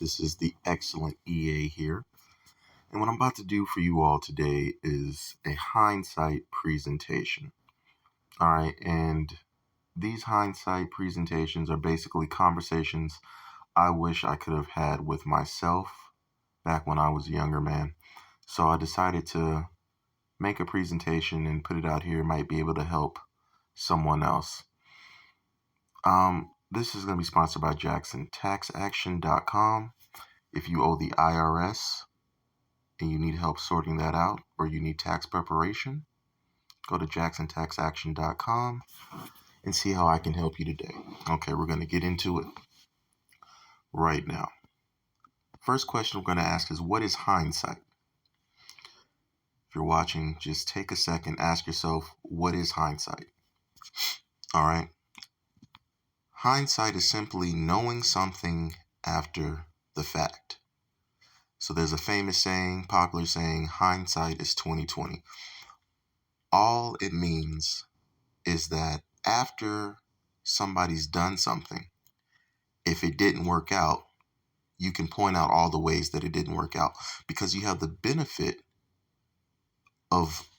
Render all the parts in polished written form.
This is the excellent EA here. And what I'm about to do for you all today is a hindsight presentation. All right. And these hindsight presentations are basically conversations I wish I could have had with myself back when I was a younger man. So I decided to make a presentation and put it out here. It might be able to help someone else. This is going to be sponsored by JacksonTaxAction.com. If you owe the IRS and you need help sorting that out, or you need tax preparation, go to JacksonTaxAction.com and see how I can help you today. Okay, we're going to get into it right now. First question we're going to ask is, what is hindsight? If you're watching, just take a second, ask yourself, what is hindsight? All right. Hindsight is simply knowing something after the fact. So there's a famous saying, popular saying, hindsight is 20/20. All it means is that after somebody's done something, if it didn't work out, you can point out all the ways that it didn't work out because you have the benefit of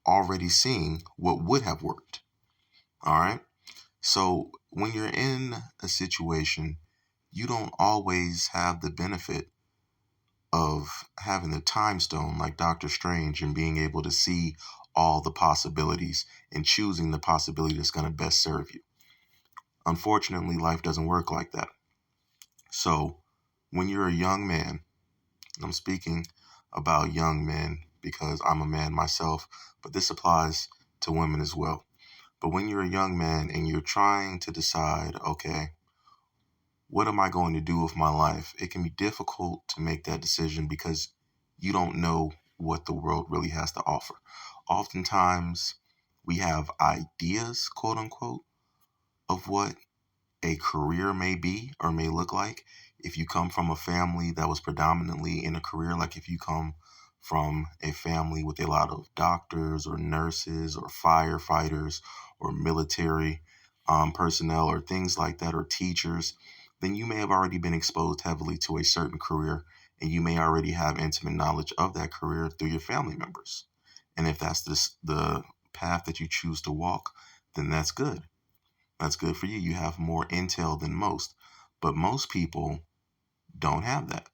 already seeing what would have worked. All right. So when you're in a situation, you don't always have the benefit of having the time stone like Doctor Strange and being able to see all the possibilities and choosing the possibility that's going to best serve you. Unfortunately, life doesn't work like that. So when you're a young man, I'm speaking about young men because I'm a man myself, but this applies to women as well. But when you're a young man and you're trying to decide, okay, what am I going to do with my life? It can be difficult to make that decision because you don't know what the world really has to offer. Oftentimes, we have ideas, quote unquote, of what a career may be or may look like. If you come from a family that was predominantly in a career, like if you come from a family with a lot of doctors or nurses or firefighters or military personnel or things like that, or teachers, then you may have already been exposed heavily to a certain career and you may already have intimate knowledge of that career through your family members. And if that's the path that you choose to walk, then that's good. That's good for you. You have more intel than most, but most people don't have that.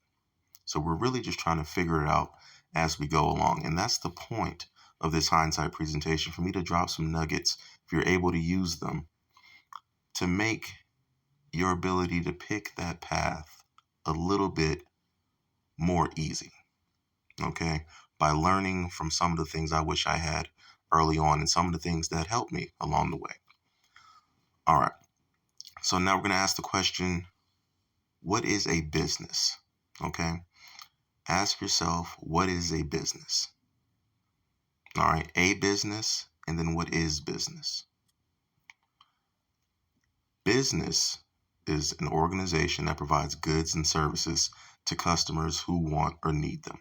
So we're really just trying to figure it out as we go along. And that's the point of this hindsight presentation, for me to drop some nuggets, if you're able to use them, to make your ability to pick that path a little bit more easy. Okay. By learning from some of the things I wish I had early on and some of the things that helped me along the way. All right. So now we're going to ask the question, what is a business? Okay. Ask yourself, what is a business? All right. A business. And then what is business? Business is an organization that provides goods and services to customers who want or need them.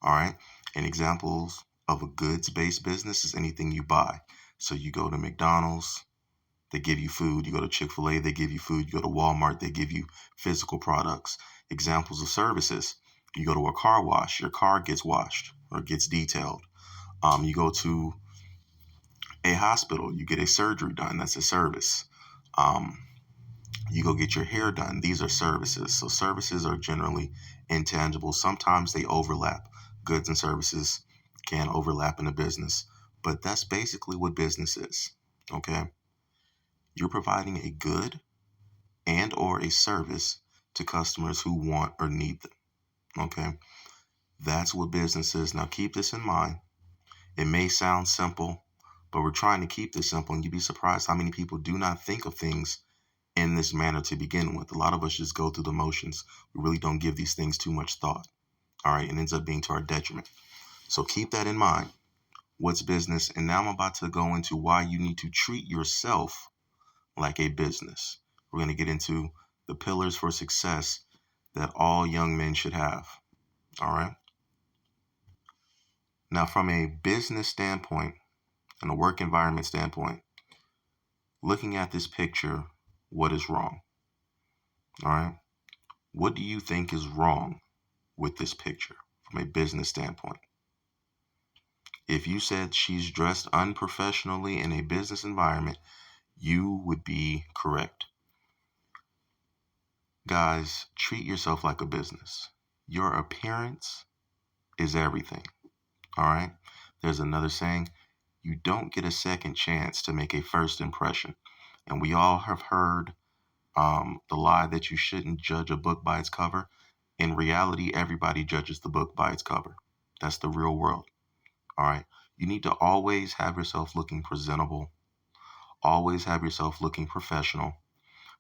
All right. And examples of a goods-based business is anything you buy. So you go to McDonald's, they give you food. You go to Chick-fil-A, they give you food. You go to Walmart, they give you physical products. Examples of services. You go to a car wash, your car gets washed or gets detailed. You go to a hospital, you get a surgery done. That's a service. You go get your hair done. These are services. So services are generally intangible. Sometimes they overlap. Goods and services can overlap in a business, but that's basically what business is. Okay. You're providing a good and or a service to customers who want or need them. Okay. That's what business is. Now keep this in mind. It may sound simple, but we're trying to keep this simple, and you'd be surprised how many people do not think of things in this manner to begin with. A lot of us just go through the motions. We really don't give these things too much thought. All right. And ends up being to our detriment. So keep that in mind. What's business? And now I'm about to go into why you need to treat yourself like a business. We're going to get into the pillars for success that all young men should have. All right. Now, from a business standpoint and a work environment standpoint, looking at this picture, what is wrong? All right. What do you think is wrong with this picture from a business standpoint? If you said she's dressed unprofessionally in a business environment, you would be correct. Guys, treat yourself like a business. Your appearance is everything. All right? There's another saying, you don't get a second chance to make a first impression. And we all have heard the lie that you shouldn't judge a book by its cover. In reality, everybody judges the book by its cover. That's the real world. All right. You need to always have yourself looking presentable, always have yourself looking professional,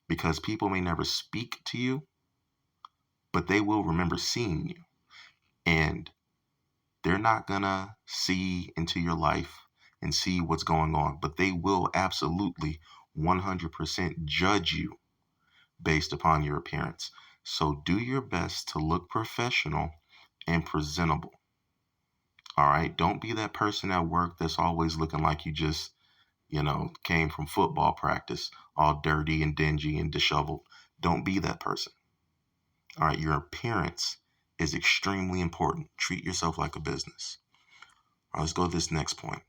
because people may never speak to you, but they will remember seeing you. And they're not going to see into your life and see what's going on, but they will absolutely 100% judge you based upon your appearance. So do your best to look professional and presentable. All right. Don't be that person at work that's always looking like you just, came from football practice, all dirty and dingy and disheveled. Don't be that person. All right. Your appearance is extremely important. Treat yourself like a business. All right, let's go to this next point.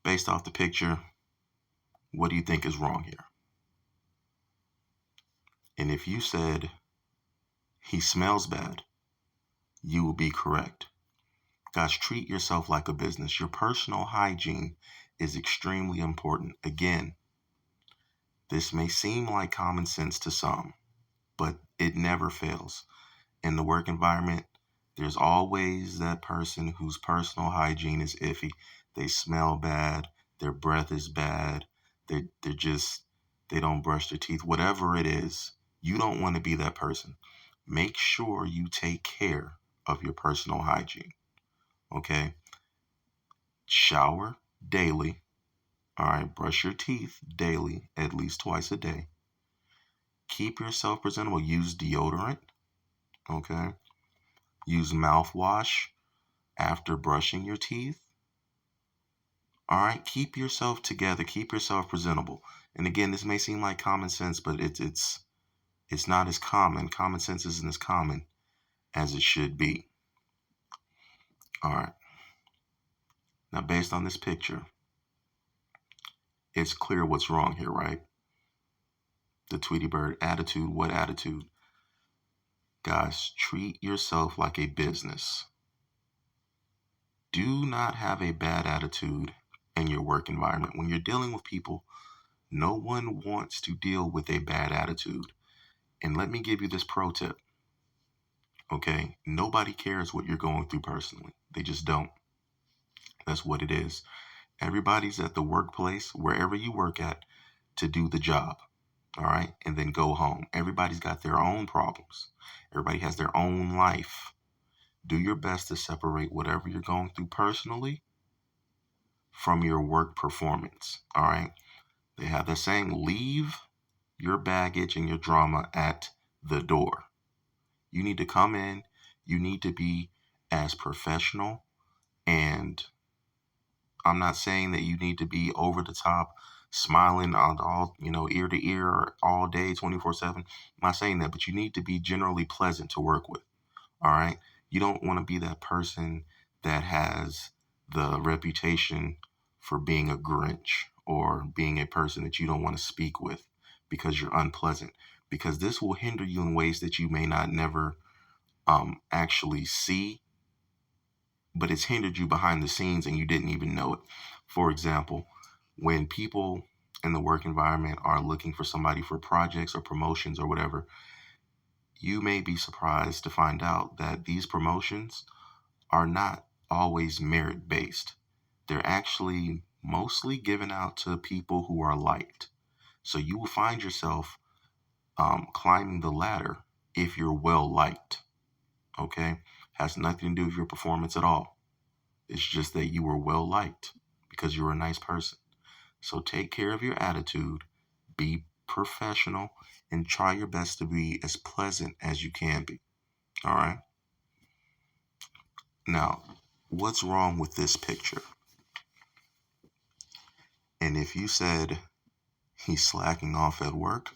Based off the picture, what do you think is wrong here? And if you said he smells bad, you will be correct. Guys, treat yourself like a business. Your personal hygiene is extremely important. Again, this may seem like common sense to some, but it never fails. In the work environment, there's always that person whose personal hygiene is iffy. They smell bad, their breath is bad, they don't brush their teeth, whatever it is. You don't want to be that person. Make sure you take care of your personal hygiene. Okay? Shower daily. All right, brush your teeth daily, at least twice a day. Keep yourself presentable. Use deodorant. Okay? Use mouthwash after brushing your teeth. All right, keep yourself together, keep yourself presentable. And again, this may seem like common sense, but it's not as common. Common sense isn't as common as it should be. All right. Now, based on this picture, it's clear what's wrong here, right? The Tweety Bird attitude. What attitude? Guys, treat yourself like a business. Do not have a bad attitude in your work environment. When you're dealing with people, no one wants to deal with a bad attitude. And let me give you this pro tip. Okay? Nobody cares what you're going through personally. They just don't. That's what it is. Everybody's at the workplace, wherever you work at, to do the job. All right? And then go home. Everybody's got their own problems. Everybody has their own life. Do your best to separate whatever you're going through personally from your work performance. All right? They have the saying, leave your baggage and your drama at the door. You need to come in. You need to be as professional. And I'm not saying that you need to be over the top, smiling on all, ear to ear all day, 24/7. I'm not saying that, but you need to be generally pleasant to work with. All right. You don't want to be that person that has the reputation for being a Grinch or being a person that you don't want to speak with because you're unpleasant, because this will hinder you in ways that you may not never actually see, but it's hindered you behind the scenes and you didn't even know it. For example, when people in the work environment are looking for somebody for projects or promotions or whatever, you may be surprised to find out that these promotions are not always merit based. They're actually mostly given out to people who are liked. So you will find yourself climbing the ladder if you're well liked. Okay? Has nothing to do with your performance at all. It's just that you were well liked because you're a nice person. So take care of your attitude, be professional, and try your best to be as pleasant as you can be. All right? Now, what's wrong with this picture? And if you said he's slacking off at work,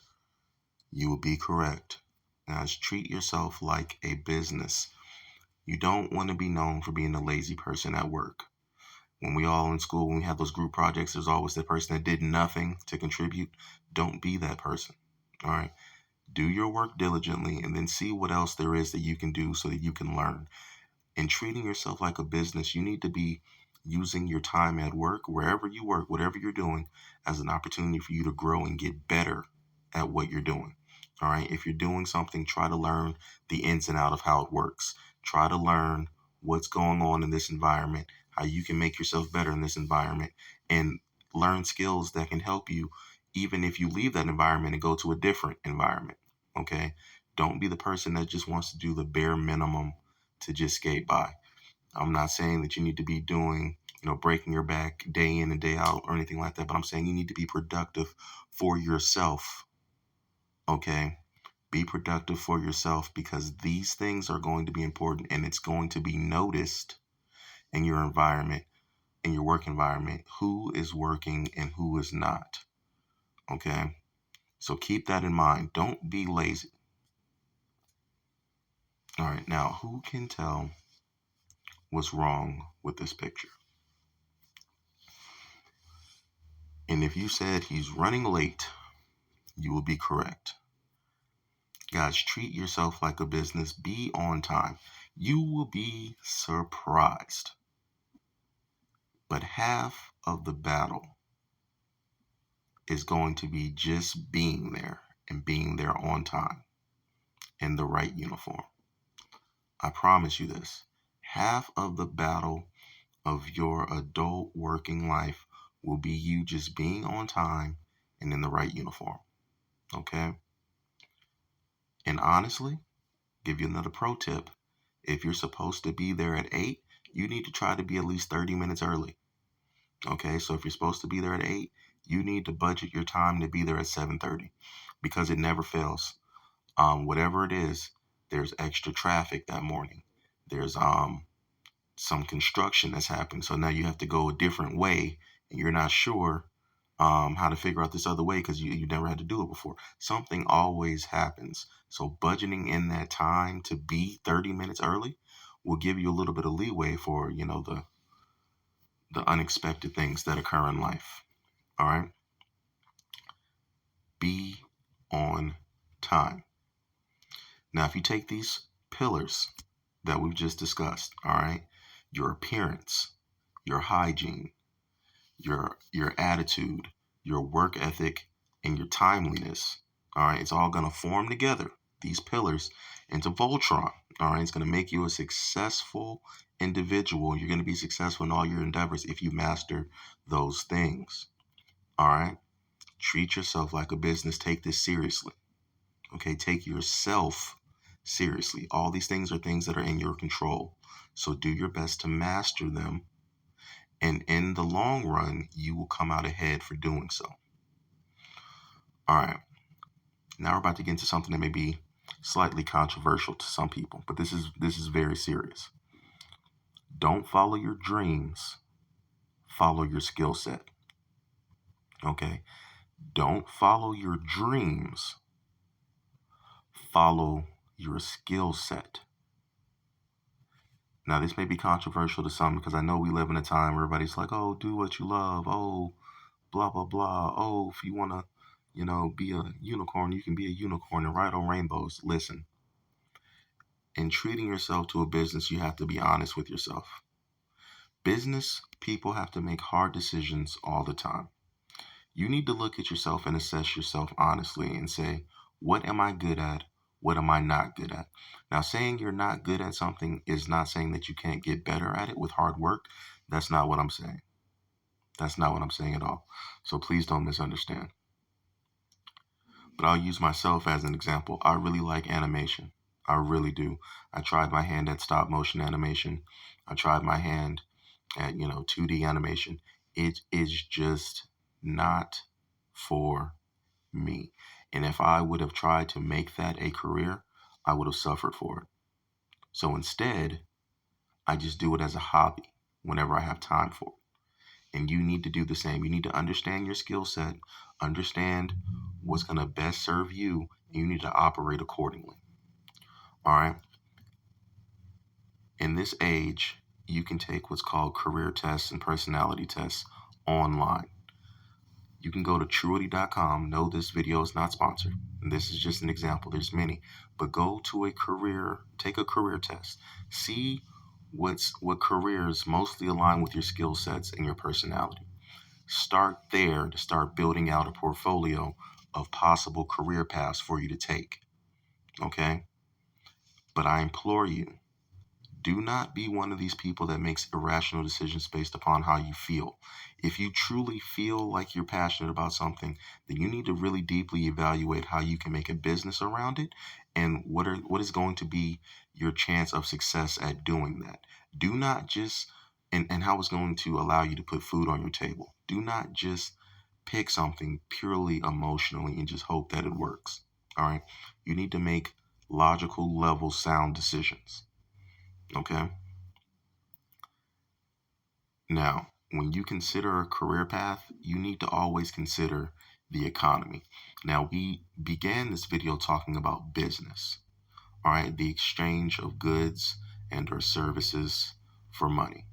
you would be correct. Guys, treat yourself like a business. You don't want to be known for being a lazy person at work. When we all in school, when we have those group projects, there's always the person that did nothing to contribute. Don't be that person. All right. Do your work diligently and then see what else there is that you can do so that you can learn. And treating yourself like a business, you need to be using your time at work, wherever you work, whatever you're doing, as an opportunity for you to grow and get better at what you're doing. All right. If you're doing something, try to learn the ins and out of how it works. Try to learn what's going on in this environment, how you can make yourself better in this environment, and learn skills that can help you even if you leave that environment and go to a different environment. Okay. Don't be the person that just wants to do the bare minimum to just skate by. I'm not saying that you need to be doing, breaking your back day in and day out or anything like that, but I'm saying you need to be productive for yourself. Okay. Be productive for yourself because these things are going to be important and it's going to be noticed in your environment, in your work environment, who is working and who is not. Okay. So keep that in mind. Don't be lazy. All right. Now, who can tell what's wrong with this picture? And if you said he's running late, you will be correct. Guys, treat yourself like a business. Be on time. You will be surprised. But half of the battle is going to be just being there and being there on time in the right uniform. I promise you this. Half of the battle of your adult working life will be you just being on time and in the right uniform. Okay? And honestly, give you another pro tip. If you're supposed to be there at 8, you need to try to be at least 30 minutes early. Okay, so if you're supposed to be there at 8, you need to budget your time to be there at 7:30 because it never fails. Whatever it is, there's extra traffic that morning. There's some construction that's happened. So now you have to go a different way and you're not sure how to figure out this other way because you never had to do it before. Something always happens. So budgeting in that time to be 30 minutes early will give you a little bit of leeway for, the unexpected things that occur in life. All right. Be on time. Now, if you take these pillars that we've just discussed, all right, your appearance, your hygiene, your attitude, your work ethic, and your timeliness, all right, it's all going to form together, these pillars, into Voltron. All right, it's going to make you a successful individual. You're going to be successful in all your endeavors if you master those things. All right, treat yourself like a business. Take this seriously. Okay, take yourself seriously. All these things are things that are in your control. So do your best to master them. And in the long run, you will come out ahead for doing so. All right. Now we're about to get into something that may be slightly controversial to some people, but this is very serious. Don't follow your dreams, follow your skill set. Okay? Don't follow your dreams, follow your skill set. Now, this may be controversial to some because I know we live in a time where everybody's like, oh, do what you love. Oh, blah, blah, blah. Oh, if you want to, be a unicorn, you can be a unicorn and ride on rainbows. Listen, in treating yourself to a business, you have to be honest with yourself. Business people have to make hard decisions all the time. You need to look at yourself and assess yourself honestly and say, what am I good at? What am I not good at? Now, saying you're not good at something is not saying that you can't get better at it with hard work. That's not what I'm saying. That's not what I'm saying at all. So please don't misunderstand. But I'll use myself as an example. I really like animation. I really do. I tried my hand at stop motion animation. I tried my hand at, 2D animation. It is just not for me. And if I would have tried to make that a career, I would have suffered for it. So instead, I just do it as a hobby whenever I have time for it. And you need to do the same. You need to understand your skill set, understand what's going to best serve you, and you need to operate accordingly. All right. In this age, you can take what's called career tests and personality tests online. You can go to truity.com. No, this video is not sponsored. This is just an example. There's many. But go to take a career test. See what careers mostly align with your skill sets and your personality. Start there to start building out a portfolio of possible career paths for you to take. Okay? But I implore you, do not be one of these people that makes irrational decisions based upon how you feel. If you truly feel like you're passionate about something, then you need to really deeply evaluate how you can make a business around it and what is going to be your chance of success at doing that. Do not just and how it's going to allow you to put food on your table. Do not just pick something purely emotionally and just hope that it works. All right? You need to make logical level sound decisions. Okay? Now, when you consider a career path, you need to always consider the economy. Now, we began this video talking about business, all right, the exchange of goods and or services for money.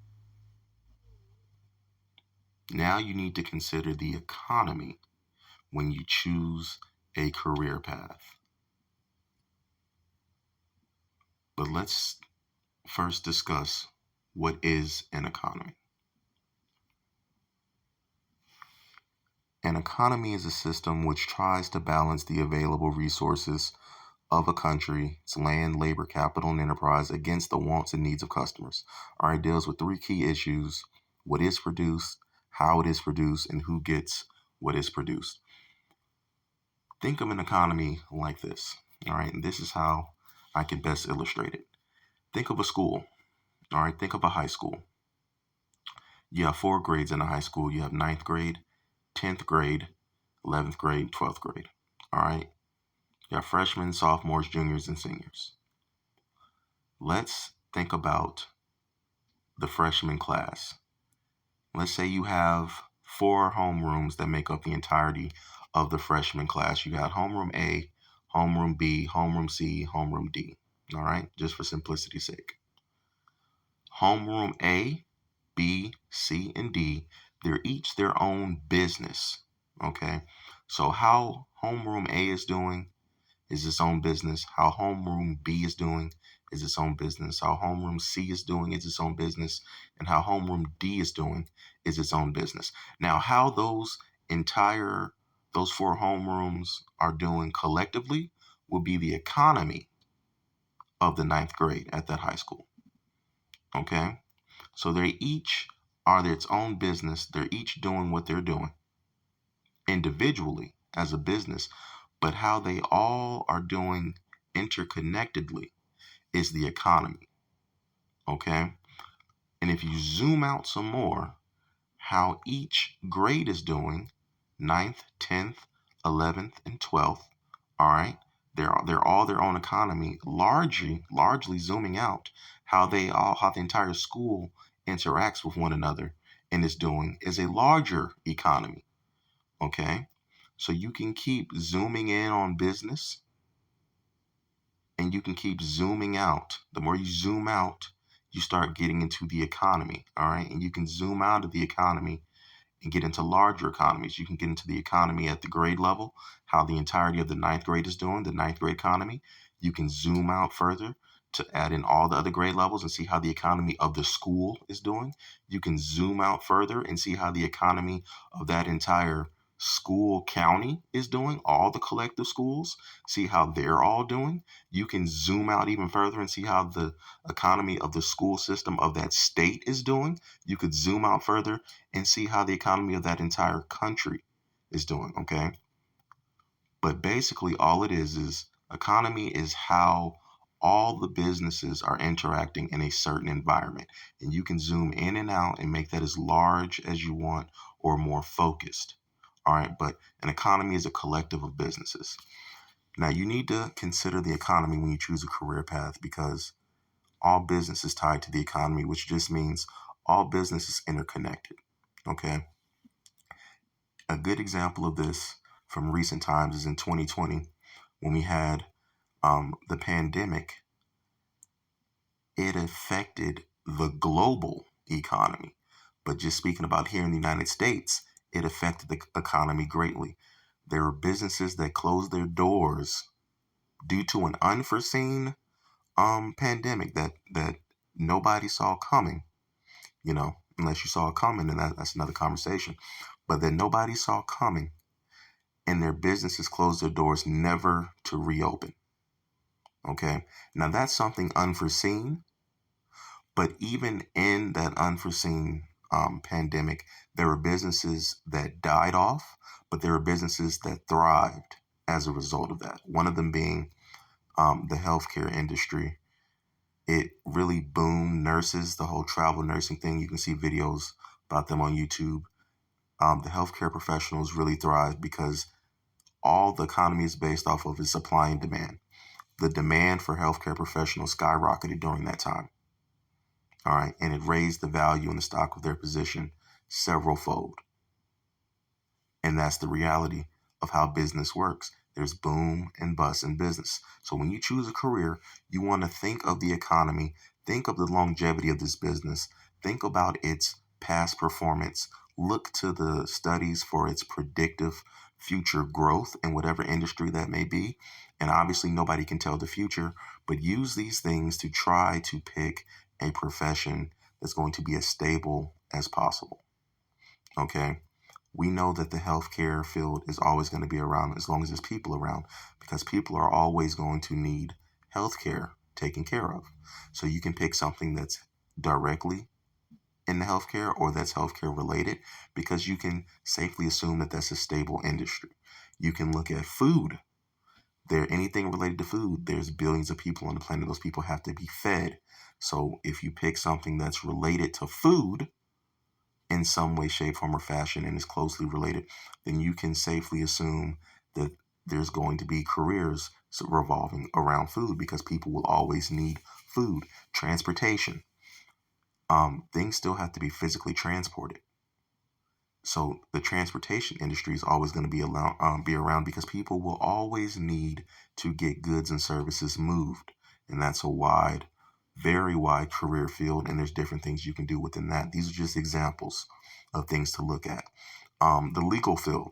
Now you need to consider the economy when you choose a career path. But let's first discuss what is an economy. An economy is a system which tries to balance the available resources of a country, its land, labor, capital, and enterprise against the wants and needs of customers. All right, deals with three key issues: what is produced, how it is produced, and who gets what is produced. Think of an economy like this. All right, and this is how I can best illustrate it. Think of a school. All right, think of a high school. You have 4 grades in a high school. You have ninth grade, 10th grade, 11th grade, 12th grade. All right, you have freshmen, sophomores, juniors, and seniors. Let's think about the freshman class. Let's say you have 4 homerooms that make up the entirety of the freshman class. You got homeroom A, homeroom B, homeroom C, homeroom D. All right, just for simplicity's sake. Homeroom A, B, C, and D, they're each their own business. Okay, so how homeroom A is doing is its own business. How homeroom B is doing is its own business. How homeroom C is doing is its own business. And how homeroom D is doing is its own business. Now, how those 4 homerooms are doing collectively will be the economy of the ninth grade at that high school. Okay? So they each are its own business. They're each doing what they're doing individually as a business, but how they all are doing interconnectedly is the economy. Okay? And if you zoom out some more, how each grade is doing, ninth, 10th, 11th, and 12th, all right? They're all their own economy, largely zooming out how the entire school interacts with one another and is doing is a larger economy. Okay? So you can keep zooming in on business and you can keep zooming out. The more you zoom out, you start getting into the economy. All right. And you can zoom out of the economy and get into larger economies. You can get into the economy at the grade level, how the entirety of the ninth grade is doing, the ninth grade economy. You can zoom out further to add in all the other grade levels and see how the economy of the school is doing. You can zoom out further and see how the economy of that entire school county is doing, all the collective schools, see how they're all doing. You can zoom out even further and see how the economy of the school system of that state is doing. You could zoom out further and see how the economy of that entire country is doing, okay? But basically all it is economy is how all the businesses are interacting in a certain environment. And you can zoom in and out and make that as large as you want or more focused. All right, but an economy is a collective of businesses. Now, you need to consider the economy when you choose a career path because all business is tied to the economy, which just means all business is interconnected. Okay. A good example of this from recent times is in 2020 when we had the pandemic. it affected the global economy. But just speaking about here in the United States, it affected the economy greatly. There were businesses that closed their doors due to an unforeseen pandemic that nobody saw coming, unless you saw it coming, and that's another conversation. But that nobody saw coming, and their businesses closed their doors never to reopen. Okay. Now that's something unforeseen, but even in that unforeseen pandemic, there were businesses that died off, but there were businesses that thrived as a result of that. One of them being the healthcare industry. It really boomed. Nurses, the whole travel nursing thing. You can see videos about them on YouTube. The healthcare professionals really thrived because all the economy is based off of is supply and demand. The demand for healthcare professionals skyrocketed during that time. All right. And it raised the value in the stock of their position several fold. And that's the reality of how business works. There's boom and bust in business. So when you choose a career, you want to think of the economy, think of the longevity of this business, think about its past performance, look to the studies for its predictive future growth in whatever industry that may be. And obviously, nobody can tell the future, but use these things to try to pick a profession that's going to be as stable as possible. Okay. We know that the healthcare field is always going to be around as long as there's people around, because people are always going to need healthcare taken care of. So you can pick something that's directly in the healthcare or that's healthcare related, because you can safely assume that that's a stable industry. You can look at food. Anything related to food, there's billions of people on the planet. Those people have to be fed. So if you pick something that's related to food in some way, shape, form, or fashion and is closely related, then you can safely assume that there's going to be careers revolving around food, because people will always need food. Transportation. Things still have to be physically transported. So the transportation industry is always going to be around because people will always need to get goods and services moved. And that's a very wide career field. And there's different things you can do within that. These are just examples of things to look at. The legal field,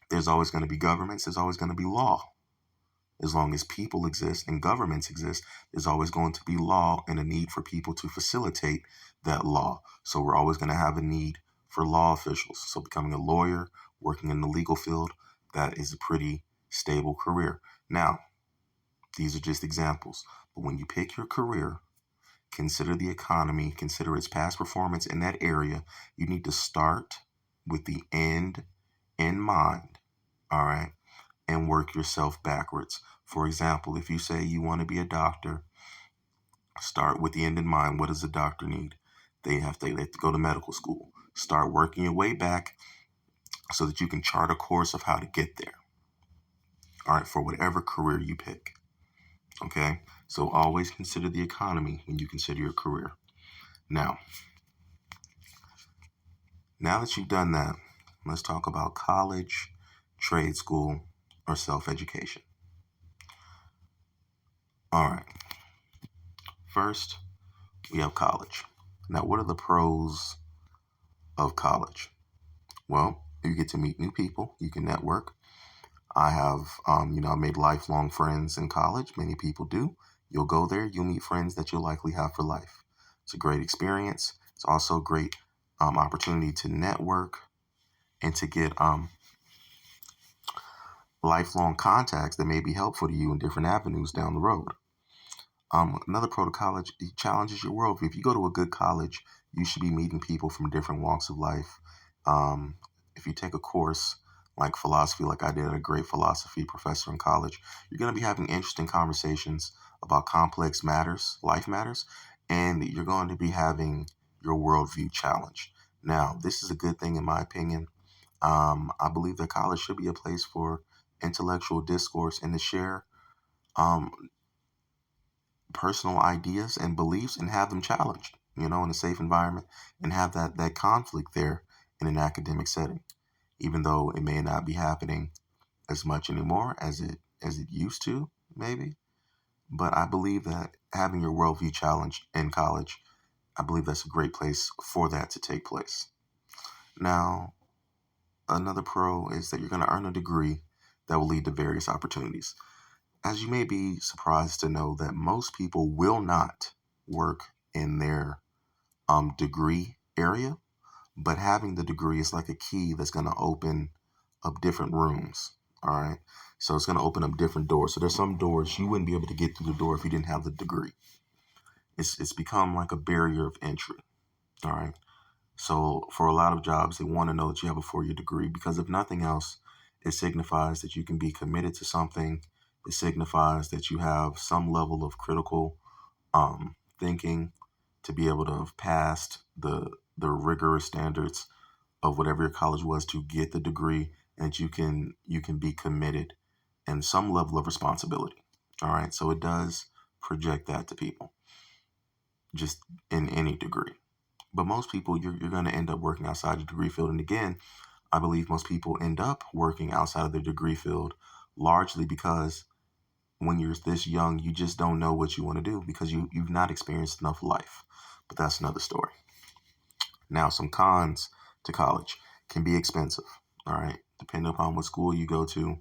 there's always going to be governments. There's always going to be law. As long as people exist and governments exist, there's always going to be law and a need for people to facilitate that law. So we're always going to have a need for law officials. So becoming a lawyer, working in the legal field, that is a pretty stable career. Now, these are just examples. But when you pick your career, consider the economy, consider its past performance in that area. You need to start with the end in mind. All right. And work yourself backwards. For example, if you say you want to be a doctor, start with the end in mind. What does a doctor need? They have to go to medical school. Start working your way back so that you can chart a course of how to get there. All right, for whatever career you pick. Okay, so always consider the economy when you consider your career. Now that you've done that, let's talk about college, trade school, or self-education. All right. First, we have college. Now, what are the pros of college? Well, you get to meet new people. You can network. I have, I made lifelong friends in college. Many people do. You'll go there. You'll meet friends that you'll likely have for life. It's a great experience. It's also a great opportunity to network and to get lifelong contacts that may be helpful to you in different avenues down the road. Another pro to college, it challenges your worldview. If you go to a good college, you should be meeting people from different walks of life. If you take a course like philosophy, like I did at a great philosophy professor in college, you're going to be having interesting conversations about complex matters, life matters, and you're going to be having your worldview challenged. Now, this is a good thing in my opinion. I believe that college should be a place for intellectual discourse and to share personal ideas and beliefs and have them challenged, in a safe environment, and have that conflict there in an academic setting, even though it may not be happening as much anymore as it used to, maybe. But I believe that having your worldview challenged in college, I believe that's a great place for that to take place. Now, another pro is that you're going to earn a degree that will lead to various opportunities. As you may be surprised to know that most people will not work in their degree area, but having the degree is like a key that's going to open up different rooms. All right. So it's going to open up different doors. So there's some doors you wouldn't be able to get through the door if you didn't have the degree. It's become like a barrier of entry. All right. So for a lot of jobs, they want to know that you have a 4-year degree because if nothing else, it signifies that you can be committed to something. It signifies that you have some level of critical thinking to be able to have passed the rigorous standards of whatever your college was to get the degree, and you can be committed and some level of responsibility. All right, so it does project that to people just in any degree. But most people, you're going to end up working outside the degree field. And again, I believe most people end up working outside of their degree field largely because when you're this young, you just don't know what you want to do because you've not experienced enough life. But that's another story. Now, some cons to college can be expensive. All right. Depending upon what school you go to,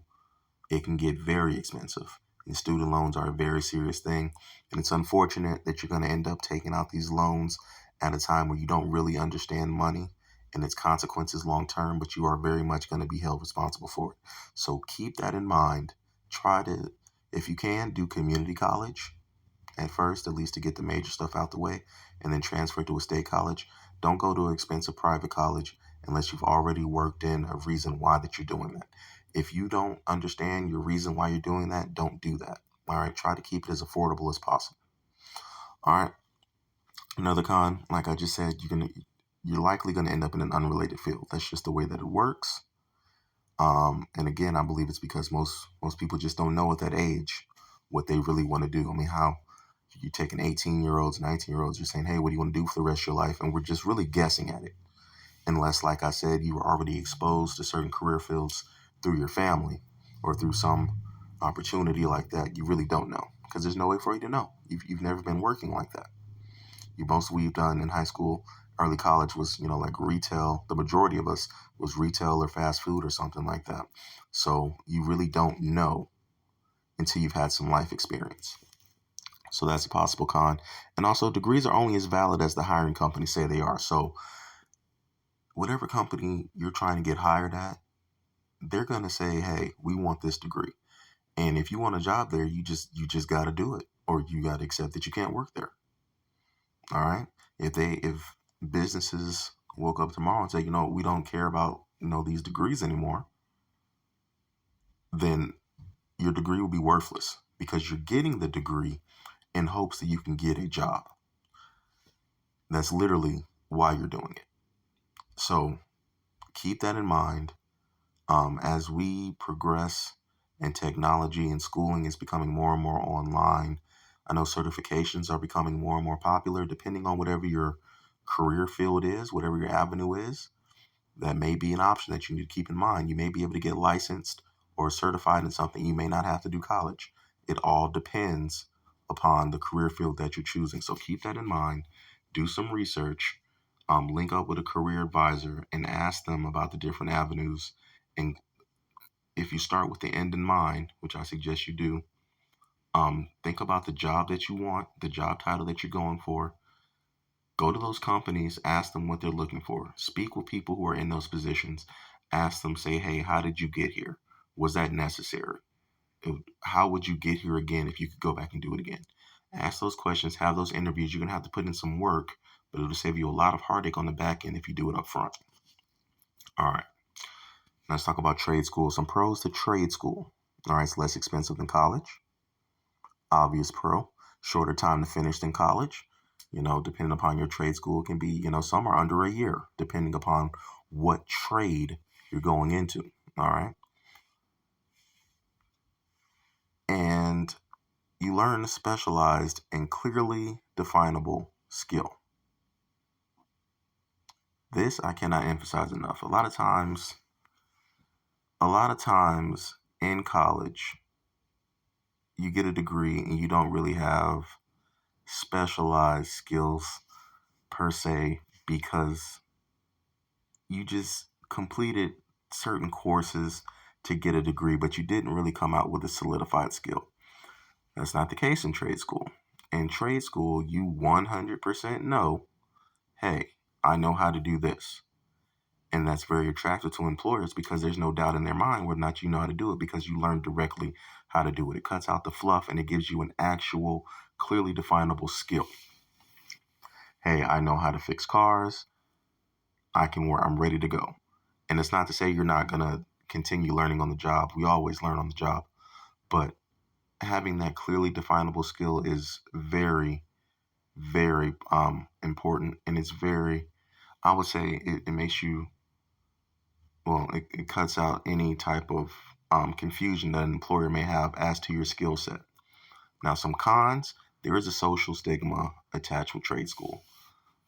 it can get very expensive. And student loans are a very serious thing. And it's unfortunate that you're going to end up taking out these loans at a time where you don't really understand money and its consequences long term, but you are very much going to be held responsible for it. So keep that in mind. Try to, if you can, do community college at first, at least to get the major stuff out the way, and then transfer to a state college. Don't go to an expensive private college unless you've already worked in a reason why that you're doing that. If you don't understand your reason why you're doing that, don't do that. All right, try to keep it as affordable as possible. All right, another con, like I just said, you're likely gonna end up in an unrelated field. That's just the way that it works. And again, I believe it's because most people just don't know at that age what they really want to do. I mean, how you taking 18-year-olds, 19-year-olds, you're saying, hey, what do you want to do for the rest of your life? And we're just really guessing at it. Unless, like I said, you were already exposed to certain career fields through your family or through some opportunity like that, you really don't know because there's no way for you to know. You've never been working like that. Most we've done in high school, early college was, like retail. The majority of us was retail or fast food or something like that. So you really don't know until you've had some life experience. So that's a possible con. And also, degrees are only as valid as the hiring companies say they are. So whatever company you're trying to get hired at, they're going to say, hey, we want this degree. And if you want a job there, you just got to do it, or you got to accept that you can't work there. All right. If businesses woke up tomorrow and say, we don't care about, these degrees anymore, then your degree will be worthless because you're getting the degree in hopes that you can get a job. That's literally why you're doing it. So keep that in mind. As we progress in technology and schooling is becoming more and more online, I know certifications are becoming more and more popular depending on whatever your career field is, whatever your avenue is. That may be an option that you need to keep in mind. You may be able to get licensed or certified in something. You may not have to do college. It all depends upon the career field that you're choosing. So keep that in mind. Do some research. Link up with a career advisor and ask them about the different avenues. And if you start with the end in mind, which I suggest you do, think about the job that you want, the job title that you're going for. Go to those companies, ask them what they're looking for. Speak with people who are in those positions. Ask them, say, hey, how did you get here? Was that necessary? How would you get here again if you could go back and do it again? Ask those questions, have those interviews. You're going to have to put in some work, but it'll save you a lot of heartache on the back end if you do it up front. All right. Let's talk about trade school. Some pros to trade school. All right, it's less expensive than college. Obvious pro. Shorter time to finish than college. Depending upon your trade school, it can be, some are under a year, depending upon what trade you're going into. All right. And you learn a specialized and clearly definable skill. This I cannot emphasize enough. A lot of times in college, you get a degree and you don't really have specialized skills per se because you just completed certain courses to get a degree, but you didn't really come out with a solidified skill. That's not the case in trade school. In trade school, you 100% know, hey, I know how to do this. And that's very attractive to employers because there's no doubt in their mind whether or not you know how to do it because you learn directly how to do it. It cuts out the fluff and it gives you an actual, clearly definable skill. Hey, I know how to fix cars. I can work. I'm ready to go. And it's not to say you're not going to continue learning on the job. We always learn on the job. But having that clearly definable skill is very, very important. And it's very, I would say it makes you, well, it cuts out any type of confusion that an employer may have as to your skill set. Now, some cons, there is a social stigma attached with trade school.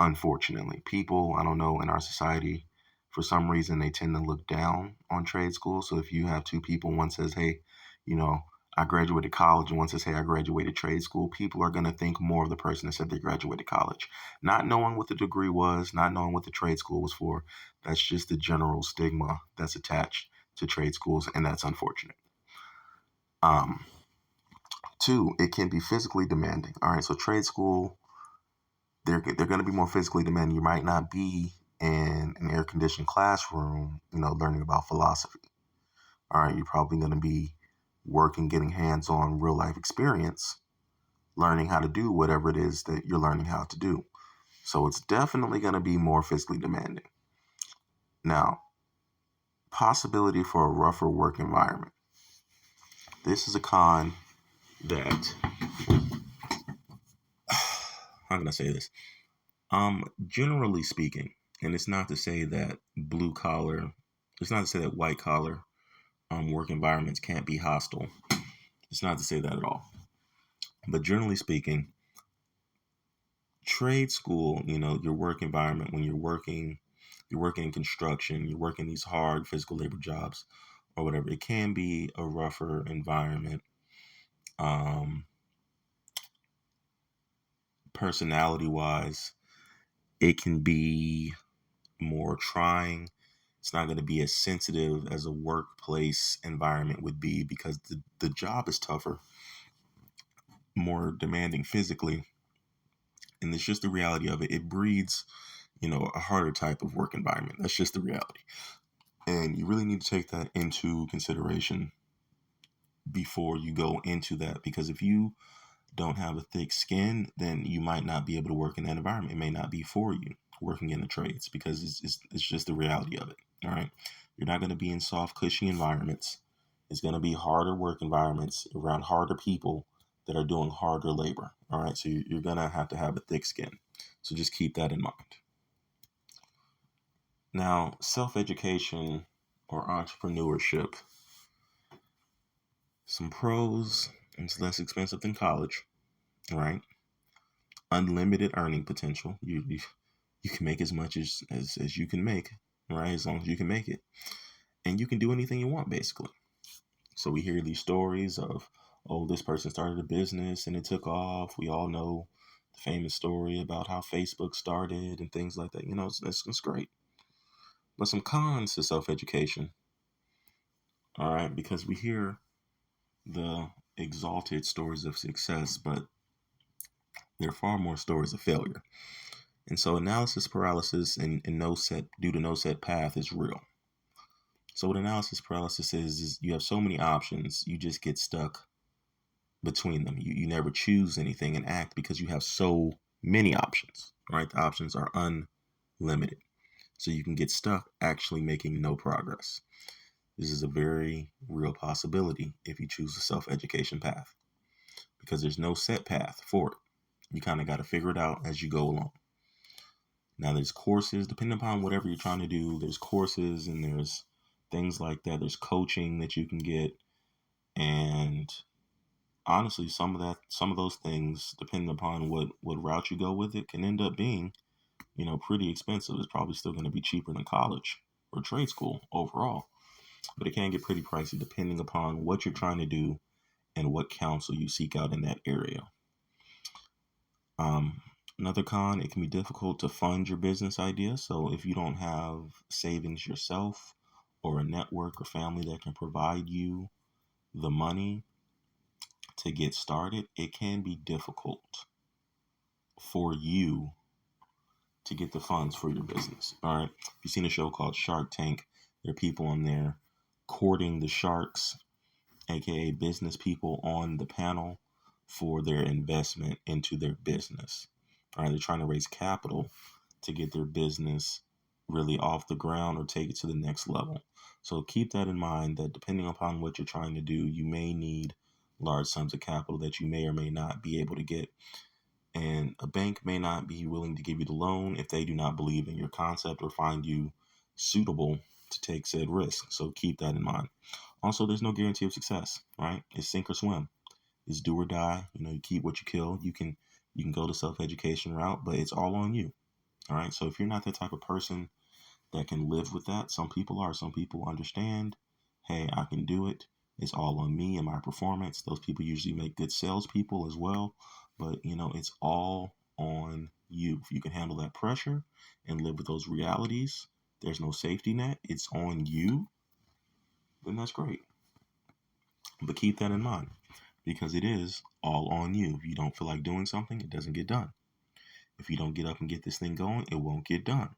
Unfortunately, people, I don't know, in our society, for some reason, they tend to look down on trade school. So if you have two people, one says, hey, you know, I graduated college, and one says, hey, I graduated trade school, people are going to think more of the person that said they graduated college. Not knowing what the degree was, not knowing what the trade school was for. That's just the general stigma that's attached to trade schools, and that's unfortunate. Um, Two, it can be physically demanding. All right, so trade school, they're going to be more physically demanding. You might not be in an air conditioned classroom, learning about philosophy. All right, you're probably going to be working, getting hands on real life experience, learning how to do whatever it is that you're learning how to do. So it's definitely going to be more physically demanding. Now, possibility for a rougher work environment. This is a con that, how can I say this? Generally speaking, and it's not to say that blue collar, it's not to say that white collar work environments can't be hostile. It's not to say that at all. But generally speaking, trade school, your work environment, when you're working in construction, you're working these hard physical labor jobs or whatever, it can be a rougher environment. Personality wise, it can be more trying. It's not going to be as sensitive as a workplace environment would be because the job is tougher, more demanding physically. And it's just the reality of it. It breeds, a harder type of work environment. That's just the reality. And you really need to take that into consideration before you go into that. Because if you don't have a thick skin, then you might not be able to work in that environment. It may not be for you working in the trades because it's just the reality of it. All right. You're not going to be in soft, cushy environments. It's going to be harder work environments around harder people that are doing harder labor. All right. So you're going to have a thick skin. So just keep that in mind. Now, self-education or entrepreneurship, some pros, it's less expensive than college, right? Unlimited earning potential. You can make as much as you can make, right? As long as you can make it. And you can do anything you want, basically. So we hear these stories of, oh, this person started a business and it took off. We all know the famous story about how Facebook started and things like that. It's great. But some cons to self-education, all right? Because we hear the exalted stories of success, but there are far more stories of failure. And so analysis paralysis and no set due to no set path is real. So what analysis paralysis is you have so many options, you just get stuck between them. You never choose anything and act because you have so many options, right? The options are unlimited. So you can get stuck actually making no progress. This is a very real possibility if you choose a self-education path because there's no set path for it. You kind of got to figure it out as you go along. Now there's courses, depending upon whatever you're trying to do, there's courses and there's things like that. There's coaching that you can get. And honestly, some of those things, depending upon what route you go with it, can end up being, pretty expensive. It's probably still going to be cheaper than college or trade school overall. But it can get pretty pricey depending upon what you're trying to do and what counsel you seek out in that area. Um, Another con, it can be difficult to fund your business idea. So if you don't have savings yourself or a network or family that can provide you the money to get started, it can be difficult for you to get the funds for your business. All right. If you've seen a show called Shark Tank, there are people on there courting the sharks, aka business people, on the panel for their investment into their business. All right, they're trying to raise capital to get their business really off the ground or take it to the next level. So keep that in mind that depending upon what you're trying to do, you may need large sums of capital that you may or may not be able to get. And a bank may not be willing to give you the loan if they do not believe in your concept or find you suitable to take said risk. So keep that in mind. Also, there's no guarantee of success, right? It's sink or swim. It's do or die. You keep what you kill. You can go the self-education route, but it's all on you. All right. So if you're not that type of person that can live with that, some people are. Some people understand, hey, I can do it. It's all on me and my performance. Those people usually make good salespeople as well. But it's all on you. If you can handle that pressure and live with those realities, there's no safety net. It's on you. Then that's great. But keep that in mind because it is all on you. If you don't feel like doing something, it doesn't get done. If you don't get up and get this thing going, it won't get done.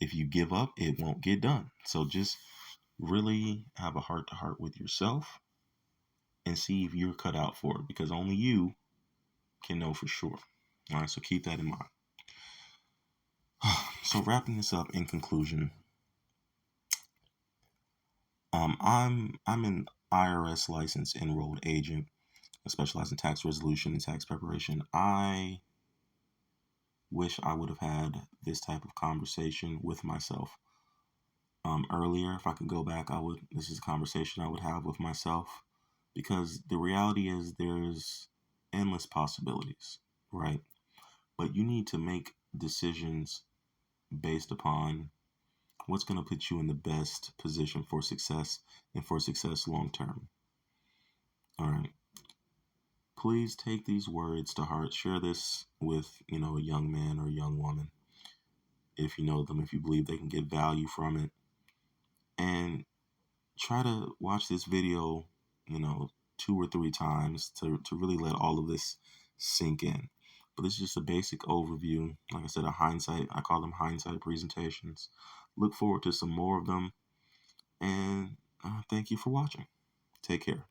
If you give up, it won't get done. So just really have a heart to heart with yourself and see if you're cut out for it because only you can know for sure. All right, so keep that in mind. So wrapping this up in conclusion, I'm an IRS licensed enrolled agent. I specialize in tax resolution and tax preparation. I wish I would have had this type of conversation with myself earlier. If I could go back, I would. This is a conversation I would have with myself because the reality is there's endless possibilities, right? But you need to make decisions based upon what's going to put you in the best position for success and for success long term. All right. Please take these words to heart. Share this with, a young man or a young woman if you know them, if you believe they can get value from it. And try to watch this video, 2 or 3 times to really let all of this sink in. But it's just a basic overview. Like I said, I call them hindsight presentations. Look forward to some more of them. And thank you for watching. Take care.